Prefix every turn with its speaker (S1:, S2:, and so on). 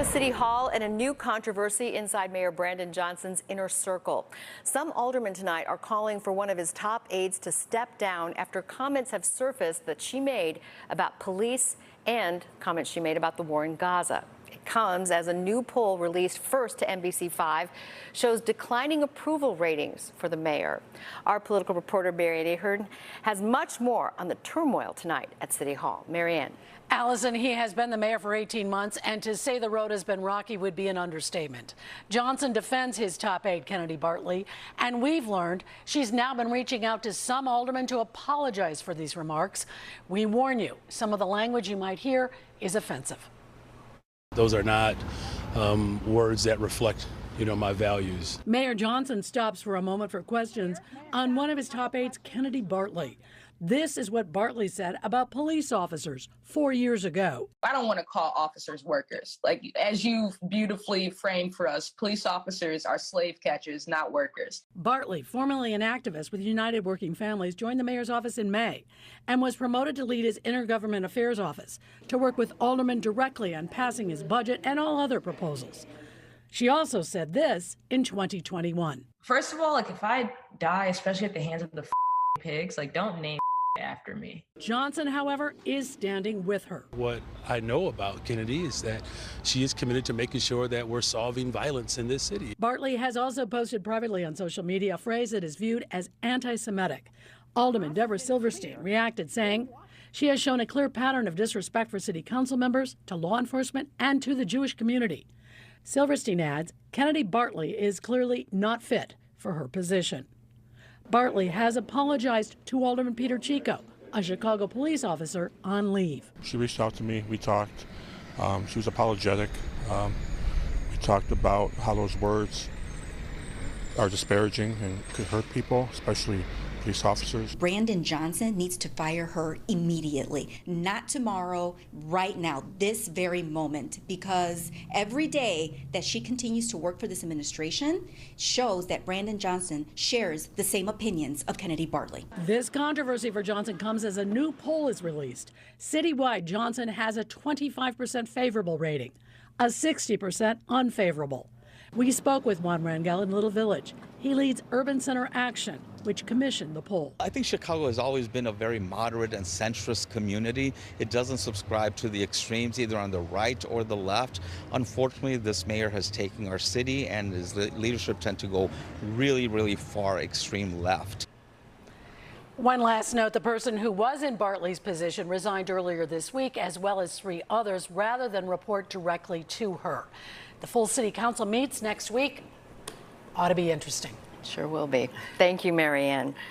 S1: City Hall and a new controversy inside Mayor Brandon Johnson's inner circle. Some aldermen tonight are calling for one of his top aides to step down after comments have surfaced that she made about police and comments she made about the war in Gaza. It comes as a new poll released first to NBC5 shows declining approval ratings for the mayor. Our political reporter, Marianne Ahern, has much more on the turmoil tonight at City Hall. Marianne.
S2: Allison, he has been the mayor for 18 months, and to say the road has been rocky would be an understatement. Johnson defends his top aide, Kennedy Bartley, and we've learned she's now been reaching out to some aldermen to apologize for these remarks. We warn you, some of the language you might hear is offensive.
S3: Those are not words that reflect, my values.
S2: Mayor Johnson stops for a moment for questions on one of his top aides, Kennedy Bartley. This is what Bartley said about police officers 4 years ago.
S4: I don't want to call officers workers. Like, as you've beautifully framed for us, police officers are slave catchers, not workers.
S2: Bartley, formerly an activist with United Working Families, joined the mayor's office in May and was promoted to lead his intergovernment affairs office to work with aldermen directly on passing his budget and all other proposals. She also said this in 2021.
S5: First of all, if I die, especially at the hands of the pigs, don't name after me.
S2: Johnson, however, is standing with her.
S3: What I know about Kennedy is that she is committed to making sure that we're solving violence in this city.
S2: Bartley has also posted privately on social media a phrase that is viewed as anti-Semitic. Alderman Deborah Silverstein reacted, saying she has shown a clear pattern of disrespect for city council members, to law enforcement, and to the Jewish community. Silverstein adds, Kennedy Bartley is clearly not fit for her position. Bartley has apologized to Alderman Peter Chico, a Chicago police officer on leave.
S6: She reached out to me. We talked. She was apologetic. We talked about how those words are disparaging and could hurt people, especially police officers.
S7: Brandon Johnson needs to fire her immediately, not tomorrow, right now, this very moment, because every day that she continues to work for this administration shows that Brandon Johnson shares the same opinions of Kennedy Bartley.
S2: This controversy for Johnson comes as a new poll is released. Citywide, Johnson has a 25% favorable rating, a 60% unfavorable. We spoke with Juan Rangel in Little Village. He leads Urban Center Action, which commissioned the poll.
S8: I think Chicago has always been a very moderate and centrist community. It doesn't subscribe to the extremes, either on the right or the left. Unfortunately, this mayor has taken our city, and his leadership tend to go really, really far extreme left.
S2: One last note, the person who was in Bartley's position resigned earlier this week, as well as 3 others, rather than report directly to her. The full city council meets next week. Ought to be interesting.
S1: Sure will be. Thank you, Marianne.